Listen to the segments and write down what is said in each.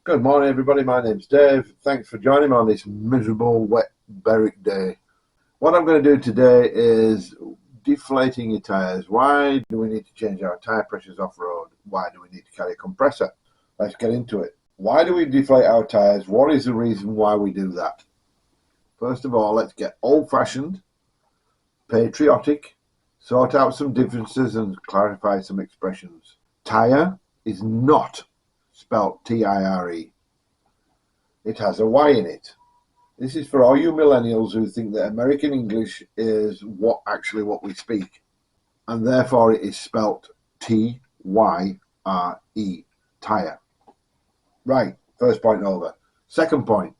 Good morning, everybody. My name's Dave. Thanks for joining me on this miserable, wet Berwick day. What I'm going to do today is deflating your tyres. Why do we need to change our tyre pressures off-road? Why do we need to carry a compressor? Let's get into it. Why do we deflate our tyres? What is the reason why we do that? First of all, let's get old-fashioned, patriotic, sort out some differences and clarify some expressions. Tyre is not spelt T-I-R-E. It has a Y in it. This is for all you millennials who think that American English is what we speak, and therefore it is spelt T-Y-R-E, tyre. Right, first point over. Second point,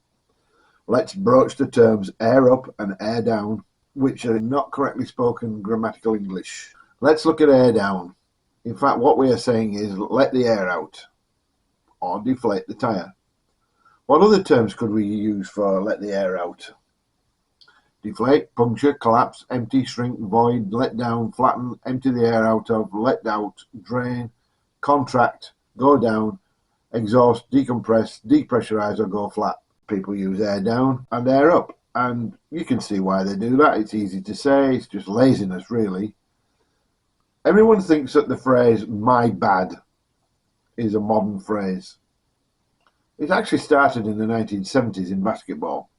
let's broach the terms air up and air down, which are not correctly spoken grammatical English. Let's look at air down. In fact, what we are saying is let the air out, or deflate the tyre. What other terms could we use for let the air out? Deflate, puncture, collapse, empty, shrink, void, let down, flatten, empty the air out of, let out, drain, contract, go down, exhaust, decompress, depressurize, or go flat. People use air down and air up, and you can see why they do that. It's easy to say, it's just laziness really. Everyone thinks that the phrase "my bad" is a modern phrase. It actually started in the 1970s in basketball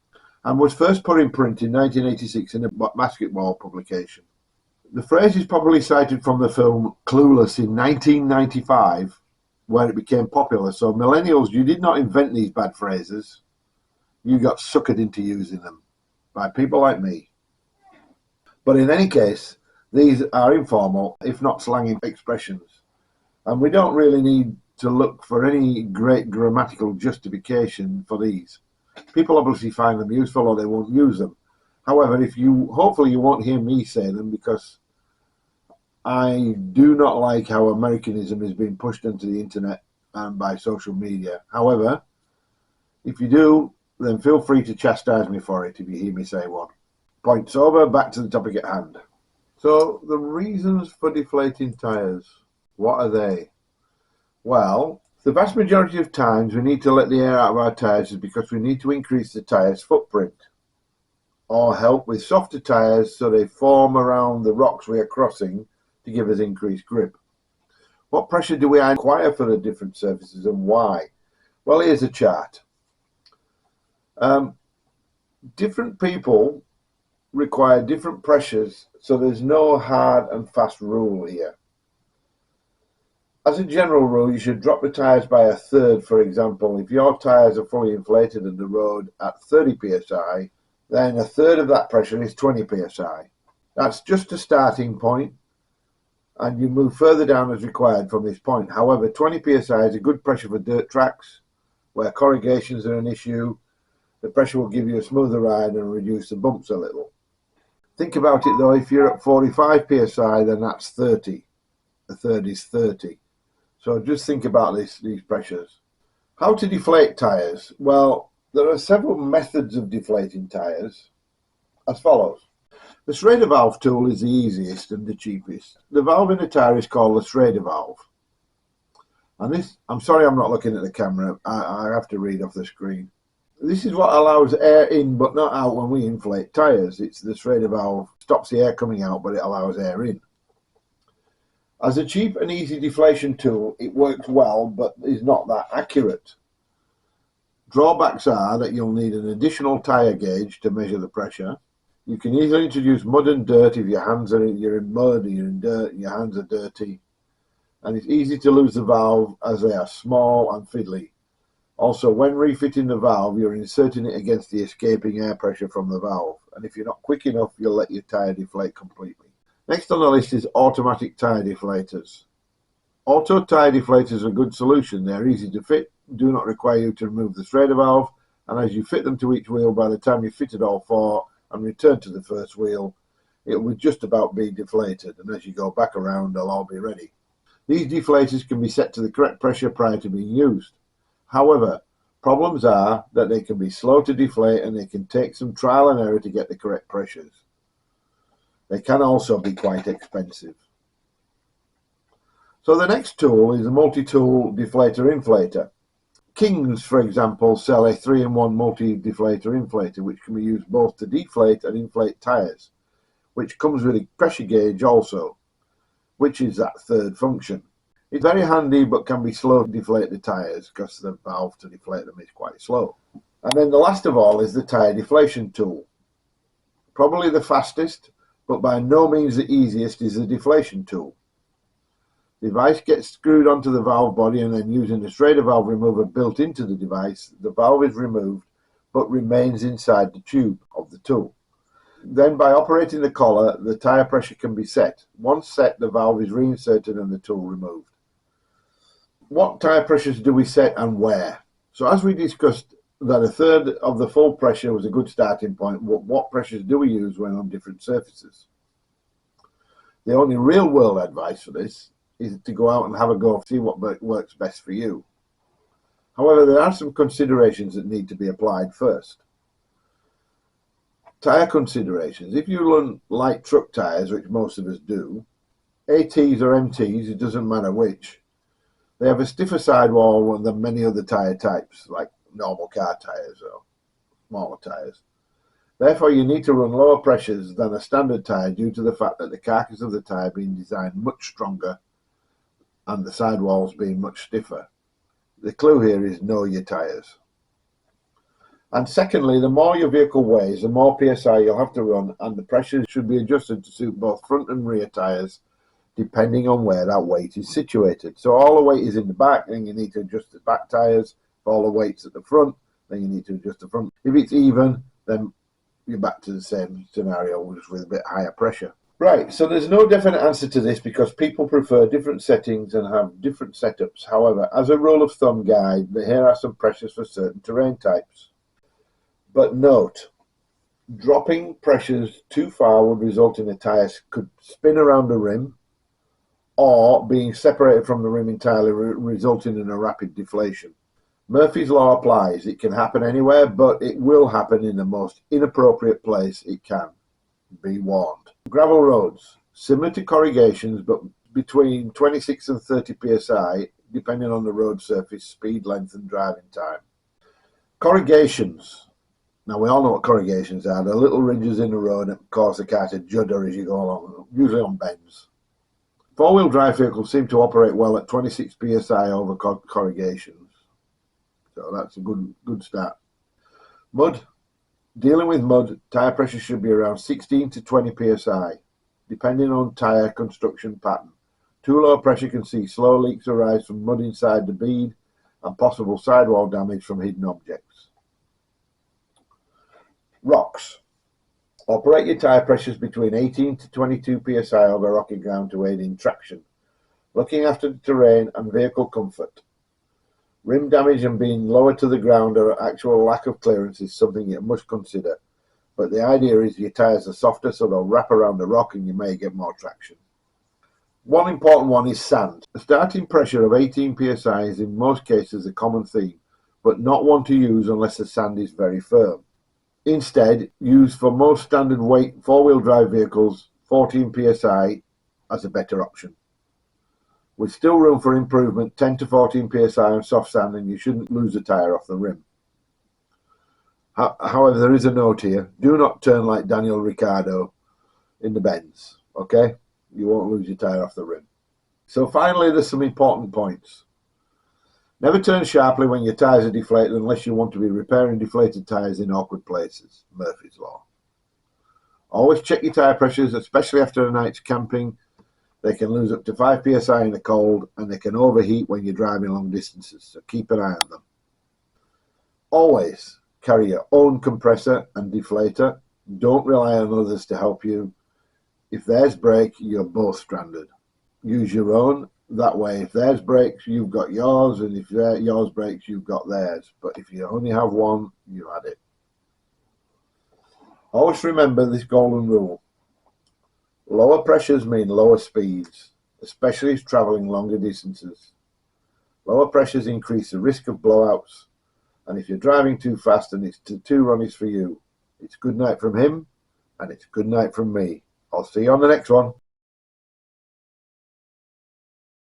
and was first put in print in 1986 in a basketball publication. The phrase is probably cited from the film Clueless in 1995, where it became popular. So millennials, you did not invent these bad phrases. You got suckered into using them by people like me. But in any case, these are informal, if not slangy expressions. And we don't really need to look for any great grammatical justification for these. People obviously find them useful or they won't use them. However, hopefully you won't hear me say them, because I do not like how Americanism is being pushed into the internet and by social media. However, if you do, then feel free to chastise me for it if you hear me say one. Points over, back to the topic at hand. So the reasons for deflating tyres, what are they? Well, the vast majority of times we need to let the air out of our tyres is because we need to increase the tyre's footprint, or help with softer tyres so they form around the rocks we are crossing to give us increased grip. What pressure do we require for the different surfaces and why? Well, here's a chart. Different people require different pressures, so there's no hard and fast rule here. As a general rule, you should drop the tyres by a third. For example, if your tyres are fully inflated in the road at 30 psi, then a third of that pressure is 20 psi. That's just a starting point, and you move further down as required from this point. However, 20 psi is a good pressure for dirt tracks, where corrugations are an issue. The pressure will give you a smoother ride and reduce the bumps a little. Think about it though, if you're at 45 psi, then that's 30. A third is 30. So just think about these pressures. How to deflate tyres? Well, there are several methods of deflating tyres as follows. The Schrader valve tool is the easiest and the cheapest. The valve in a tyre is called the Schrader valve. And this, I'm sorry I'm not looking at the camera, I have to read off the screen. This is what allows air in but not out when we inflate tyres. It's the Schrader valve, stops the air coming out but it allows air in. As a cheap and easy deflation tool, it works well, but is not that accurate. Drawbacks are that you'll need an additional tyre gauge to measure the pressure. You can easily introduce mud and dirt if you're in mud, you're in dirt, and your hands are dirty. And it's easy to lose the valve as they are small and fiddly. Also, when refitting the valve, you're inserting it against the escaping air pressure from the valve. And if you're not quick enough, you'll let your tyre deflate completely. Next on the list is automatic tyre deflators. Auto tyre deflators are a good solution. They're easy to fit, do not require you to remove the Schrader valve, and as you fit them to each wheel, by the time you've fitted all four and return to the first wheel, it will just about be deflated, and as you go back around, they'll all be ready. These deflators can be set to the correct pressure prior to being used. However, problems are that they can be slow to deflate and they can take some trial and error to get the correct pressures. They can also be quite expensive. So the next tool is a multi-tool deflator inflator. Kings, for example, sell a 3-in-1 multi-deflator inflator, which can be used both to deflate and inflate tyres, which comes with a pressure gauge also, which is that third function. It's very handy, but can be slow to deflate the tyres because the valve to deflate them is quite slow. And then the last of all is the tyre deflation tool. Probably the fastest, but by no means the easiest, is the deflation tool. The device gets screwed onto the valve body, and then using a Schrader valve remover built into the device, the valve is removed but remains inside the tube of the tool. Then by operating the collar, the tyre pressure can be set. Once set, the valve is reinserted and the tool removed. What tyre pressures do we set and where? So as we discussed that a third of the full pressure was a good starting point, what pressures do we use when on different surfaces? The only real world advice for this is to go out and have a go, see what works best for you. However, there are some considerations that need to be applied first. Tyre considerations. If you run light truck tyres, which most of us do, ATs or MTs, it doesn't matter which, they have a stiffer sidewall than many other tyre types, like normal car tyres or smaller tyres. Therefore, you need to run lower pressures than a standard tyre due to the fact that the carcass of the tyre being designed much stronger and the sidewalls being much stiffer. The clue here is know your tyres. And secondly, the more your vehicle weighs, the more PSI you'll have to run, and the pressures should be adjusted to suit both front and rear tyres, depending on where that weight is situated. So all the weight is in the back, then you need to adjust the back tyres. If all the weight's at the front, then you need to adjust the front. If it's even, then you're back to the same scenario, just with a bit higher pressure. Right, so there's no definite answer to this because people prefer different settings and have different setups. However, as a rule of thumb guide, here are some pressures for certain terrain types. But note, dropping pressures too far would result in a tyre could spin around the rim, or being separated from the rim entirely, resulting in a rapid deflation. Murphy's Law applies. It can happen anywhere, but it will happen in the most inappropriate place it can. Be warned. Gravel roads, similar to corrugations, but between 26 and 30 psi, depending on the road surface, speed, length, and driving time. Corrugations. Now, we all know what corrugations are. They're little ridges in the road that cause the car to judder as you go along, usually on bends. Four-wheel drive vehicles seem to operate well at 26 psi over corrugations. So that's a good start. Mud. Dealing with mud, tyre pressure should be around 16 to 20 psi, depending on tyre construction pattern. Too low pressure can see slow leaks arise from mud inside the bead and possible sidewall damage from hidden objects. Rocks. Operate your tyre pressures between 18 to 22 psi over rocky ground to aid in traction, looking after the terrain and vehicle comfort. Rim damage and being lower to the ground or actual lack of clearance is something you must consider, but the idea is your tyres are softer so they'll wrap around the rock and you may get more traction. One important one is sand. A starting pressure of 18 psi is in most cases a common theme, but not one to use unless the sand is very firm. Instead, use for most standard weight four-wheel drive vehicles 14 psi as a better option. With still room for improvement, 10 to 14 psi on soft sand, and you shouldn't lose a tyre off the rim. However, there is a note here. Do not turn like Daniel Ricciardo in the bends, okay? You won't lose your tyre off the rim. So finally, there's some important points. Never turn sharply when your tyres are deflated unless you want to be repairing deflated tyres in awkward places. Murphy's Law. Always check your tyre pressures, especially after a night's camping. They can lose up to 5 psi in the cold, and they can overheat when you're driving long distances, so keep an eye on them. Always carry your own compressor and deflator. Don't rely on others to help you. If theirs break, you're both stranded. Use your own. That way, if theirs breaks, you've got yours, and if yours breaks, you've got theirs. But if you only have one, you had it. Always remember this golden rule. Lower pressures mean lower speeds, especially if travelling longer distances. Lower pressures increase the risk of blowouts, and if you're driving too fast and it's too runny for you, it's good night from him, and it's good night from me. I'll see you on the next one.